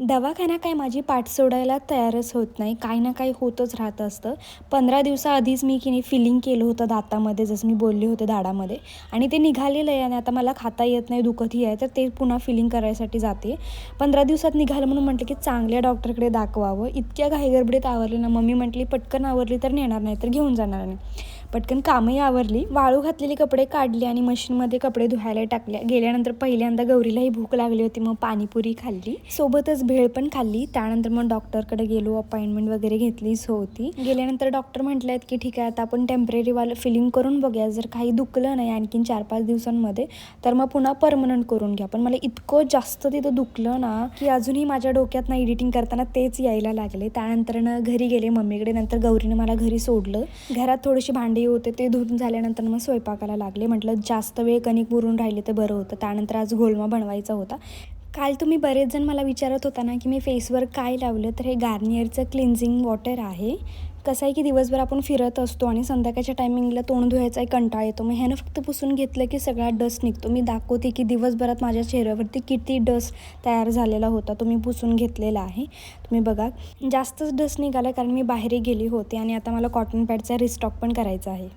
दवाखाना काय माझी पाठ सोडायला तयारच होत नाही. काही ना काही होतच राहत असतं. 15 दिवसाआधीच मी की नाही फिलिंग केलं होतं दातामध्ये, जसं मी बोलले होते दाढामध्ये, आणि ते निघालेलं आहे आणि आता मला खाता येत नाही, दुखतही आहे, तर ते पुन्हा फिलिंग करायसाठी जाते. 15 दिवसात निघालं म्हणून म्हटलं की चांगल्या डॉक्टरकडे दाखवावं. इतक्या घाईगडबडीत आवरले ना, मम्मी म्हटली पटकन आवरली तर नेणार नाही तर घेऊन जाणार नाही. पटकन कामही आवरली, वाळू घातलेली कपडे काढले आणि मशीनमध्ये कपडे धुवायला टाकले. गेल्यानंतर पहिल्यांदा गौरीलाही भूक लागली होती, मग पाणीपुरी खाल्ली, सोबतच भेळ पण खाल्ली. त्यानंतर मग डॉक्टरकडे गेलो, अपॉइंटमेंट वगैरे घेतलीच होती. गेल्यानंतर डॉक्टर म्हटले आहेत की ठीक आहे, आता आपण टेम्पररी वालं फिलिंग करून बघूया, जर काही दुखलं नाही आणखीन 4-5 दिवसांमध्ये तर मग पुन्हा परमनंट करून घ्या. पण मला इतकं जास्त तिथं दुखलं ना की अजूनही माझ्या डोक्यात ना एडिटिंग करताना तेच यायला लागले. त्यानंतर घरी गेले मम्मीकडे. नंतर गौरीने मला घरी सोडलं. घरात थोडीशी भांडी होते, ते धुवून झाल्यानंतर मग स्वयंपाकाला लागले. म्हटलं जास्त वेळ कणिक मुरून राहिले तर बरं होतं. त्यानंतर आज घोलमा बनवायचा होता. काल तुम्ही बरेच जण मला विचारत होता ना की मी फेसवर काय लावलं, तर हे गार्नियरचं क्लिन्झिंग वॉटर आहे. कसं आहे की दिवसभर आपण फिरत असतो आणि संध्याकाळच्या टायमिंगला तोंड धुवायचा कंटाळा येतो. मग ह्यानं फक्त पुसून घेतलं की सगळा डस्ट निघतो. मी दाखवते की दिवसभरात माझ्या चेहऱ्यावरती किती डस्ट तयार झालेला होता, तो मी पुसून घेतलेला आहे. तुम्ही बघा, जास्तच डस्ट निघाला कारण मी बाहेर गेली होते आणि आता मला कॉटन पॅडचा रिस्टॉक पण करायचा आहे.